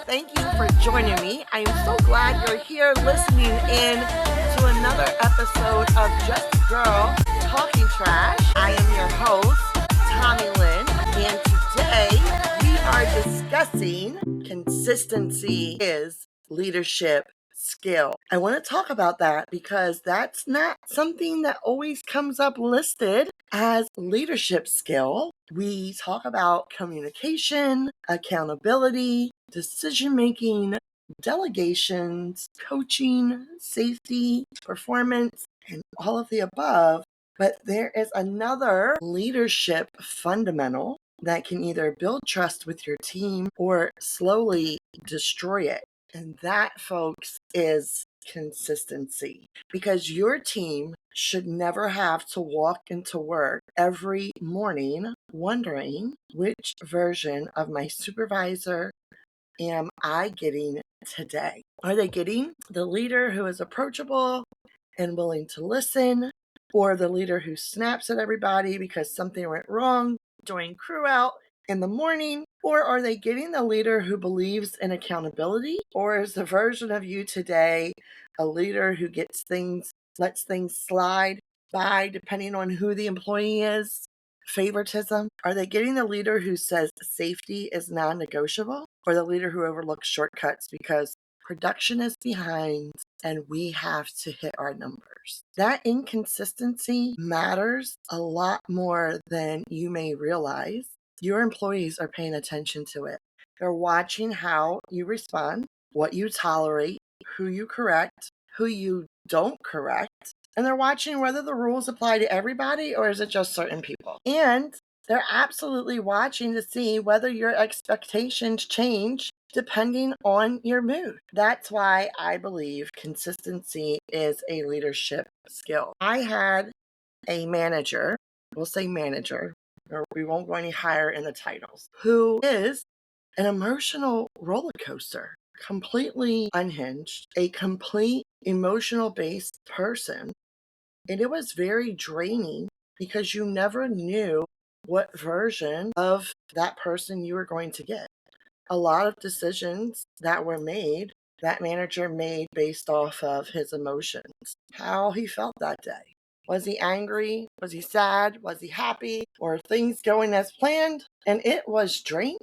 Thank you for joining me. I am so glad you're here listening in to another episode of Just a Girl Talking Trash. I am your host, Tomilynn, and today we are discussing consistency is leadership skill. I want to talk about that because that's not something that always comes up listed as leadership skill. We talk about communication, accountability, decision making, delegations, coaching, safety, performance, and all of the above. But there is another leadership fundamental that can either build trust with your team or slowly destroy it. And that, folks, is consistency. Because your team should never have to walk into work every morning wondering which version of my supervisor am I getting today? Are they getting the leader who is approachable and willing to listen, or the leader who snaps at everybody because something went wrong during crew out in the morning? Or are they getting the leader who believes in accountability? Or is the version of you today a leader who lets things slide by depending on who the employee is? Favoritism? Are they getting the leader who says safety is non-negotiable, or the leader who overlooks shortcuts because production is behind and we have to hit our numbers? That inconsistency matters a lot more than you may realize. Your employees are paying attention to it. They're watching how you respond, what you tolerate, who you correct, who you don't correct, and they're watching whether the rules apply to everybody or is it just certain people. And they're absolutely watching to see whether your expectations change depending on your mood. That's why I believe consistency is a leadership skill. I had a manager, we'll say manager, or we won't go any higher in the titles, who is an emotional roller coaster, completely unhinged, a complete emotional based person. And it was very draining because you never knew what version of that person you were going to get. A lot of decisions that were made, that manager made based off of his emotions, how he felt that day. Was he angry? Was he sad? Was he happy? Or things going as planned? And it was draining,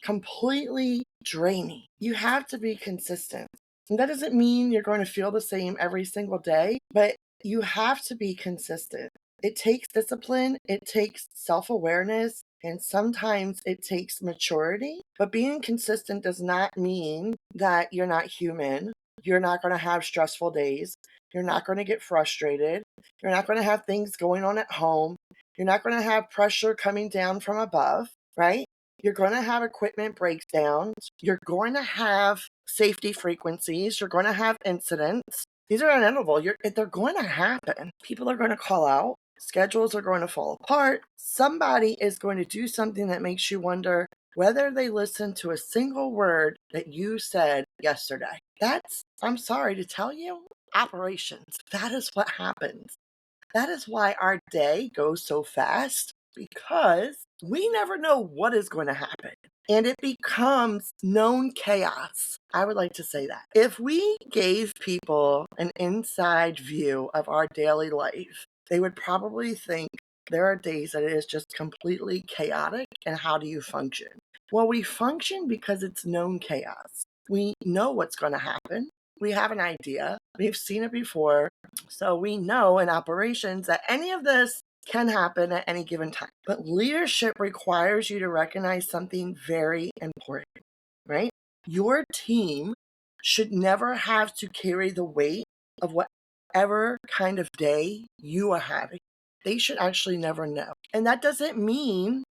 completely draining. You have to be consistent. And that doesn't mean you're going to feel the same every single day, but you have to be consistent. It takes discipline, it takes self-awareness, and sometimes it takes maturity. But being consistent does not mean that you're not human. You're not going to have stressful days. You're not going to get frustrated. You're not going to have things going on at home. You're not going to have pressure coming down from above, right? You're going to have equipment breakdowns. You're going to have safety frequencies. You're going to have incidents. These are inevitable. They're going to happen. People are going to call out. Schedules are going to fall apart. Somebody is going to do something that makes you wonder whether they listened to a single word that you said yesterday. That's, I'm sorry to tell you, operations. That is what happens. That is why our day goes so fast, because we never know what is going to happen. And it becomes known chaos. I would like to say that. If we gave people an inside view of our daily life, they would probably think there are days that it is just completely chaotic, and how do you function? Well, we function because it's known chaos. We know what's going to happen. We have an idea. We've seen it before. So we know in operations that any of this can happen at any given time. But leadership requires you to recognize something very important, right? Your team should never have to carry the weight of whatever kind of day you are having. They should actually never know. And that doesn't mean,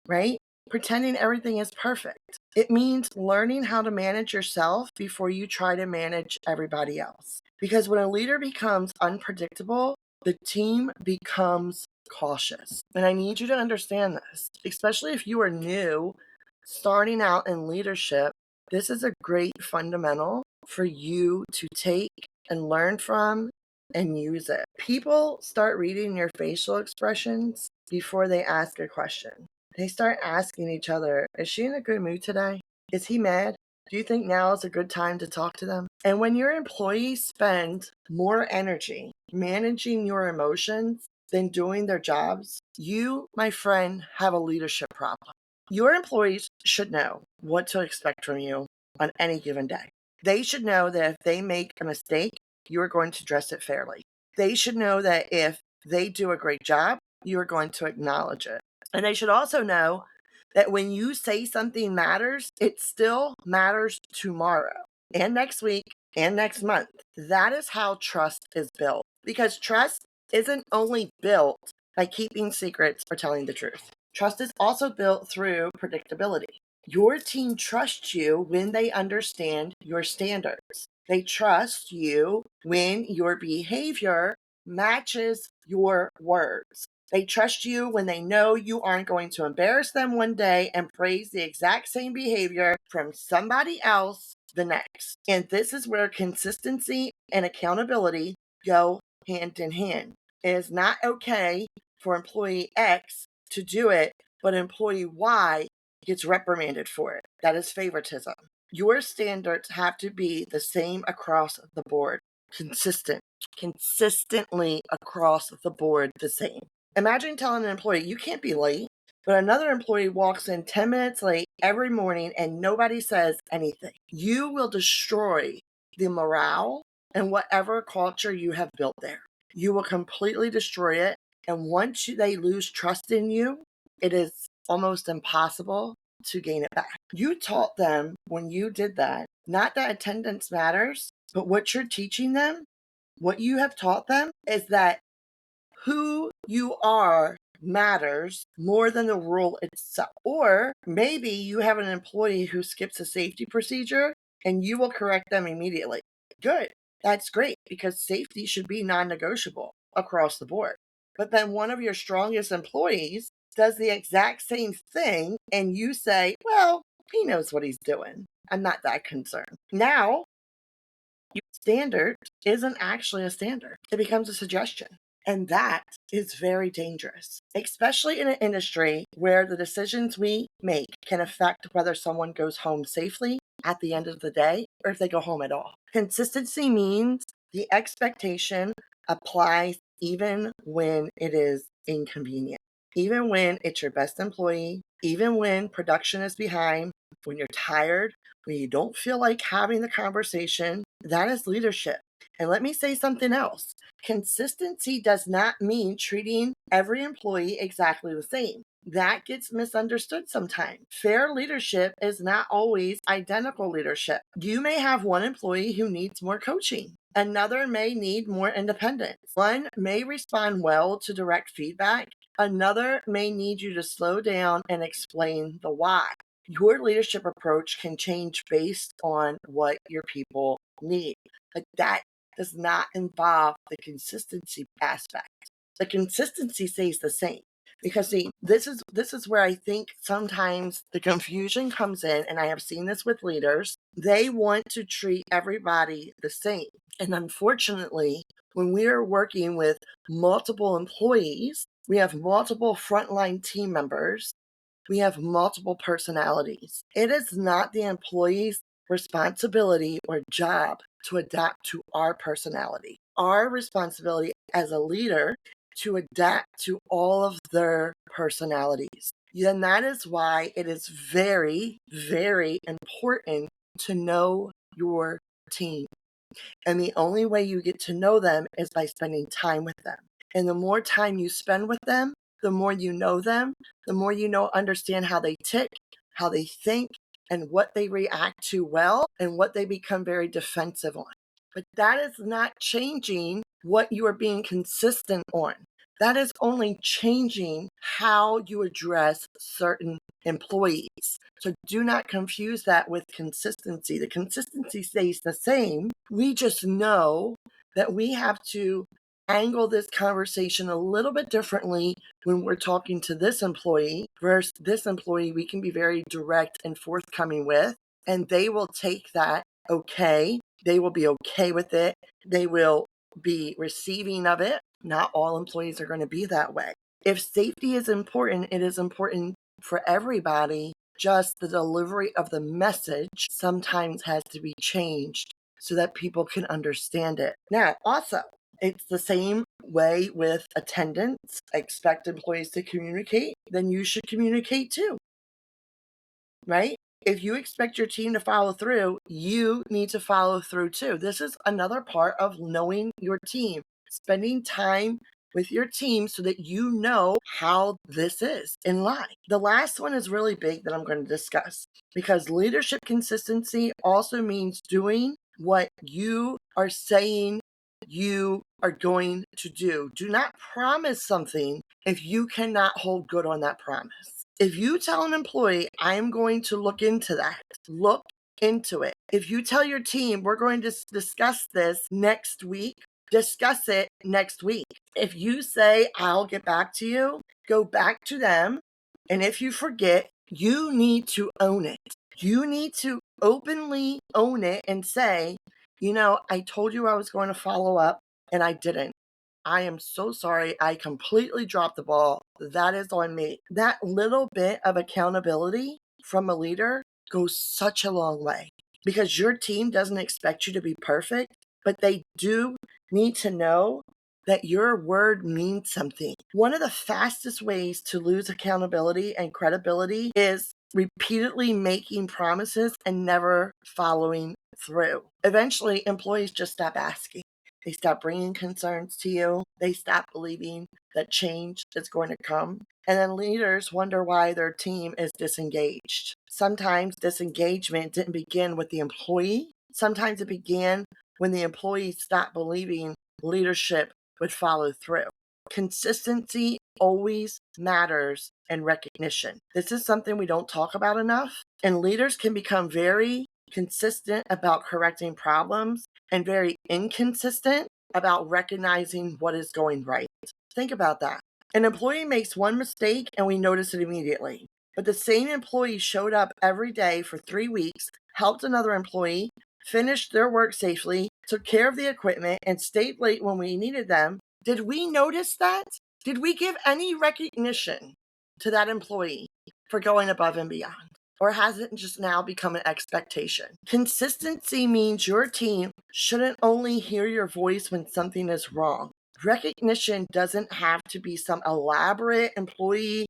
right, pretending everything is perfect. It means learning how to manage yourself before you try to manage everybody else. Because when a leader becomes unpredictable, the team becomes cautious. And I need you to understand this, especially if you are new, starting out in leadership. This is a great fundamental for you to take and learn from and use it. People start reading your facial expressions before they ask a question. They start asking each other, is she in a good mood today? Is he mad? Do you think now is a good time to talk to them? And when your employees spend more energy managing your emotions than doing their jobs, you, my friend, have a leadership problem. Your employees should know what to expect from you on any given day. They should know that if they make a mistake, you are going to address it fairly. They should know that if they do a great job, you are going to acknowledge it. And they should also know that when you say something matters, it still matters tomorrow and next week and next month. That is how trust is built, because trust isn't only built by keeping secrets or telling the truth. Trust is also built through predictability. Your team trusts you when they understand your standards. They trust you when your behavior matches your words. They trust you when they know you aren't going to embarrass them one day and praise the exact same behavior from somebody else the next. And this is where consistency and accountability go hand in hand. It is not okay for employee X to do it, but employee Y gets reprimanded for it. That is favoritism. Your standards have to be the same across the board, consistently across the board the same. Imagine telling an employee, you can't be late, but another employee walks in 10 minutes late every morning and nobody says anything. You will destroy the morale and whatever culture you have built there. You will completely destroy it. And once they lose trust in you, it is almost impossible to gain it back. You taught them when you did that, not that attendance matters, but what you're teaching them, what you have taught them is that who you are matters more than the rule itself. Or maybe you have an employee who skips a safety procedure and you will correct them immediately. Good. That's great, because safety should be non-negotiable across the board. But then one of your strongest employees does the exact same thing and you say, well, he knows what he's doing. I'm not that concerned. Now, your standard isn't actually a standard. It becomes a suggestion. And that is very dangerous, especially in an industry where the decisions we make can affect whether someone goes home safely at the end of the day or if they go home at all. Consistency means the expectation applies even when it is inconvenient, even when it's your best employee, even when production is behind, when you're tired, when you don't feel like having the conversation. That is leadership. And let me say something else. Consistency does not mean treating every employee exactly the same. That gets misunderstood sometimes. Fair leadership is not always identical leadership. You may have one employee who needs more coaching. Another may need more independence. One may respond well to direct feedback. Another may need you to slow down and explain the why. Your leadership approach can change based on what your people need. But that does not involve the consistency aspect. The consistency stays the same. Because see, this is where I think sometimes the confusion comes in, and I have seen this with leaders. They want to treat everybody the same. And unfortunately, when we are working with multiple employees, we have multiple frontline team members, we have multiple personalities. It is not the employee's responsibility or job to adapt to our personality. Our responsibility as a leader to adapt to all of their personalities. And that is why it is very, very important to know your team. And the only way you get to know them is by spending time with them. And the more time you spend with them, the more you know them, the more you understand how they tick, how they think, and what they react to well, and what they become very defensive on. But that is not changing what you are being consistent on. That is only changing how you address certain employees. So do not confuse that with consistency. The consistency stays the same. We just know that we have to angle this conversation a little bit differently when we're talking to this employee versus this employee. We can be very direct and forthcoming with, and they will take that okay. They will be okay with it. They will be receiving of it. Not all employees are going to be that way. If safety is important, it is important for everybody, just the delivery of the message sometimes has to be changed so that people can understand it. Now, also, it's the same way with attendance. Expect employees to communicate, then you should communicate too, right? If you expect your team to follow through, you need to follow through too. This is another part of knowing your team, spending time with your team so that you know how this is in life. The last one is really big that I'm going to discuss because leadership consistency also means doing what you are saying you are going to do. Do not promise something if you cannot hold good on that promise. If you tell an employee, I am going to look into that, look into it. If you tell your team, we're going to discuss this next week, discuss it next week. If you say, I'll get back to you, go back to them. And if you forget, you need to own it. You need to openly own it and say, I told you I was going to follow up and I didn't. I am so sorry. I completely dropped the ball. That is on me. That little bit of accountability from a leader goes such a long way because your team doesn't expect you to be perfect, but they do need to know that your word means something. One of the fastest ways to lose accountability and credibility is repeatedly making promises and never following through. Eventually, employees just stop asking. They stop bringing concerns to you. They stop believing that change is going to come. And then leaders wonder why their team is disengaged. Sometimes disengagement didn't begin with the employee. Sometimes it began when the employee stopped believing leadership would follow through. Consistency always matters and recognition. This is something we don't talk about enough. And leaders can become very consistent about correcting problems and very inconsistent about recognizing what is going right. Think about that. An employee makes one mistake and we notice it immediately. But the same employee showed up every day for 3 weeks, helped another employee, finished their work safely, took care of the equipment, and stayed late when we needed them. Did we notice that? Did we give any recognition to that employee for going above and beyond? Or has it just now become an expectation? Consistency means your team shouldn't only hear your voice when something is wrong. Recognition doesn't have to be some elaborate employee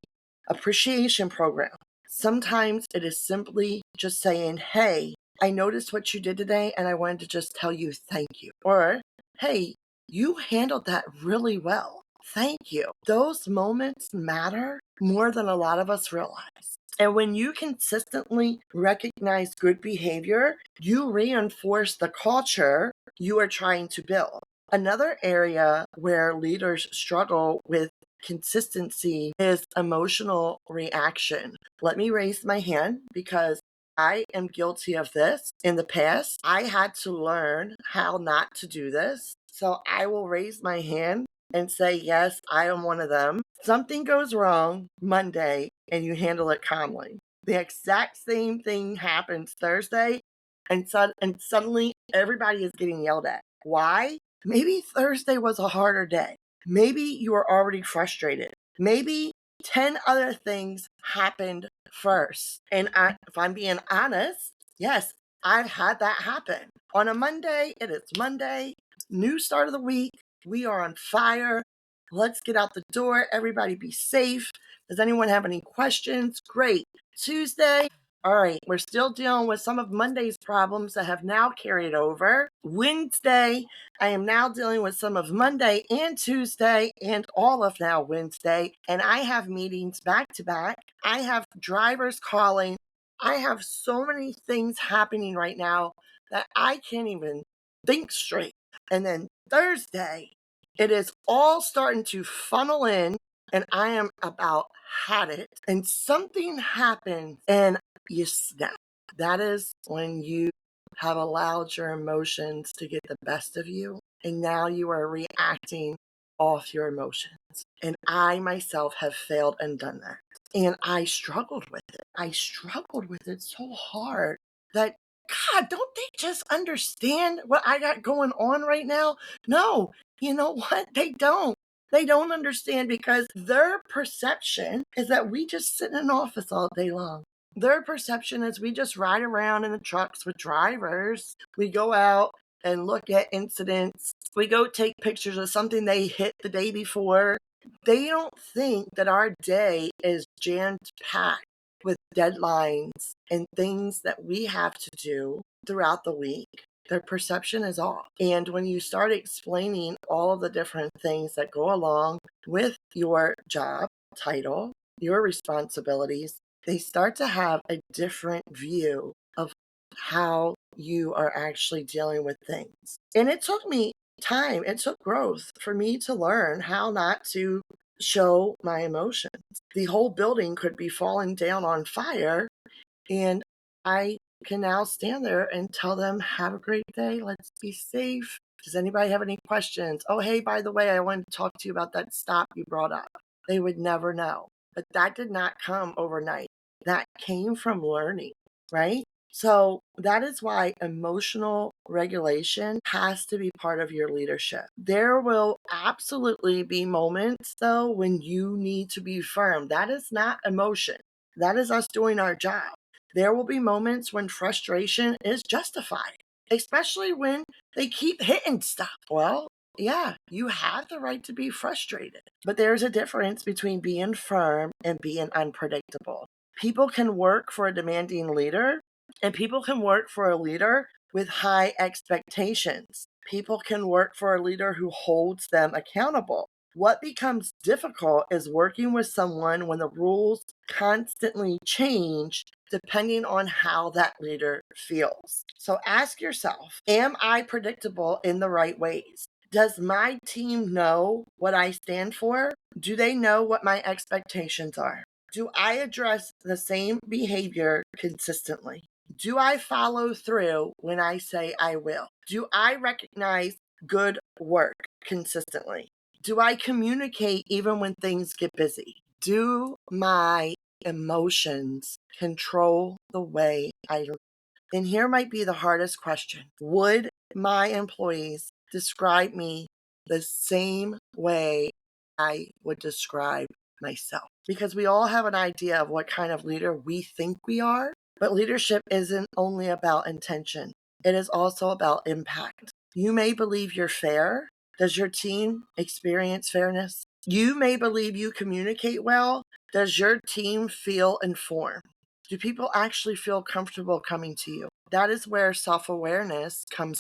appreciation program. Sometimes it is simply just saying, hey, I noticed what you did today and I wanted to just tell you thank you. Or, hey, you handled that really well. Thank you. Those moments matter more than a lot of us realize. And when you consistently recognize good behavior, you reinforce the culture you are trying to build. Another area where leaders struggle with consistency is emotional reaction. Let me raise my hand because I am guilty of this. In the past, I had to learn how not to do this. So I will raise my hand and say, yes, I am one of them. Something goes wrong Monday and you handle it calmly. The exact same thing happens Thursday and suddenly everybody is getting yelled at. Why? Maybe Thursday was a harder day. Maybe you were already frustrated. Maybe 10 other things happened first. And if I'm being honest, yes, I've had that happen. On a Monday, it is Monday, new start of the week. We are on fire. Let's get out the door. Everybody be safe. Does anyone have any questions? Great. Tuesday. All right, we're still dealing with some of Monday's problems that have now carried over. Wednesday, I am now dealing with some of Monday and Tuesday and all of now Wednesday. And I have meetings back to back. I have drivers calling. I have so many things happening right now that I can't even think straight. And then Thursday, it is all starting to funnel in and I am about had it. And something happened and you snap. That is when you have allowed your emotions to get the best of you. And now you are reacting off your emotions. And I myself have failed and done that. And I struggled with it. I struggled with it so hard that, God, don't they just understand what I got going on right now? No, you know what? They don't. They don't understand because their perception is that we just sit in an office all day long. Their perception is we just ride around in the trucks with drivers. We go out and look at incidents. We go take pictures of something they hit the day before. They don't think that our day is jam-packed with deadlines and things that we have to do throughout the week. Their perception is off. And when you start explaining all of the different things that go along with your job title, your responsibilities, they start to have a different view of how you are actually dealing with things. And it took me time, it took growth for me to learn how not to show my emotions. The whole building could be falling down on fire, and I can now stand there and tell them, have a great day. Let's be safe. Does anybody have any questions? Oh, hey, by the way, I wanted to talk to you about that stop you brought up. They would never know. But that did not come overnight. That came from learning, right? So that is why emotional regulation has to be part of your leadership. There will absolutely be moments, though, when you need to be firm. That is not emotion. That is us doing our job. There will be moments when frustration is justified, especially when they keep hitting stuff. Well, yeah, you have the right to be frustrated, but there's a difference between being firm and being unpredictable. People can work for a demanding leader, and people can work for a leader with high expectations. People can work for a leader who holds them accountable. What becomes difficult is working with someone when the rules constantly change depending on how that leader feels. So ask yourself, am I predictable in the right ways? Does my team know what I stand for? Do they know what my expectations are? Do I address the same behavior consistently? Do I follow through when I say I will? Do I recognize good work consistently? Do I communicate even when things get busy? Do my emotions control the way I live? And here might be the hardest question. Would my employees describe me the same way I would describe myself? Because we all have an idea of what kind of leader we think we are, but leadership isn't only about intention. It is also about impact. You may believe you're fair. Does your team experience fairness? You may believe you communicate well. Does your team feel informed? Do people actually feel comfortable coming to you? That is where self-awareness comes.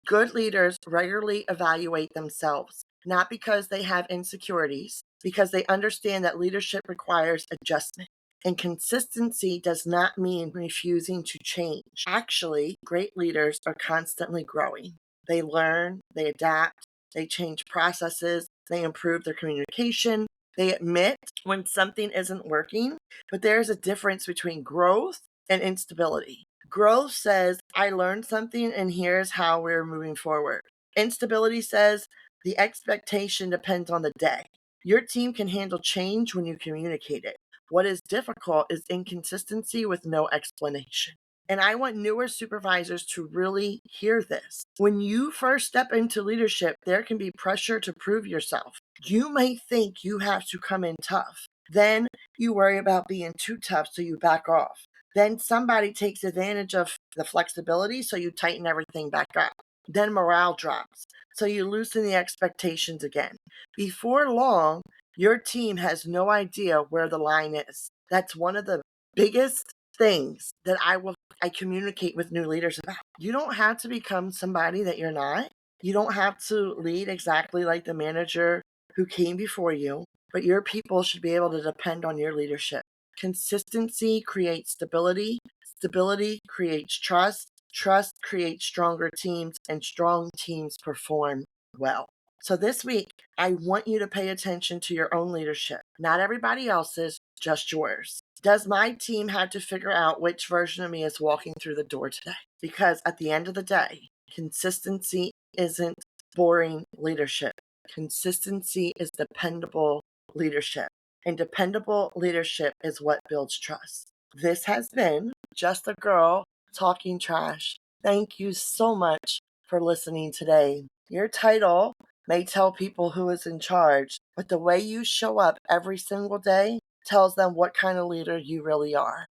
Good leaders regularly evaluate themselves, not because they have insecurities, because they understand that leadership requires adjustment. And consistency does not mean refusing to change. Actually, great leaders are constantly growing. They learn, they adapt, they change processes, they improve their communication, they admit when something isn't working, but there's a difference between growth and instability. Growth says, I learned something and here's how we're moving forward. Instability says, the expectation depends on the day. Your team can handle change when you communicate it. What is difficult is inconsistency with no explanation. And I want newer supervisors to really hear this. When you first step into leadership, there can be pressure to prove yourself. You may think you have to come in tough. Then you worry about being too tough, so you back off. Then somebody takes advantage of the flexibility, so you tighten everything back up. Then morale drops, so you loosen the expectations again. Before long, your team has no idea where the line is. That's one of the biggest things that I communicate with new leaders about. You don't have to become somebody that you're not. You don't have to lead exactly like the manager who came before you, but your people should be able to depend on your leadership. Consistency creates stability. Stability creates trust. Trust creates stronger teams, and strong teams perform well. So this week, I want you to pay attention to your own leadership, not everybody else's, just yours. Does my team have to figure out which version of me is walking through the door today? Because at the end of the day, consistency isn't boring leadership. Consistency is dependable leadership. And dependable leadership is what builds trust. This has been Just a Girl Talking Trash. Thank you so much for listening today. Your title may tell people who is in charge, but the way you show up every single day tells them what kind of leader you really are.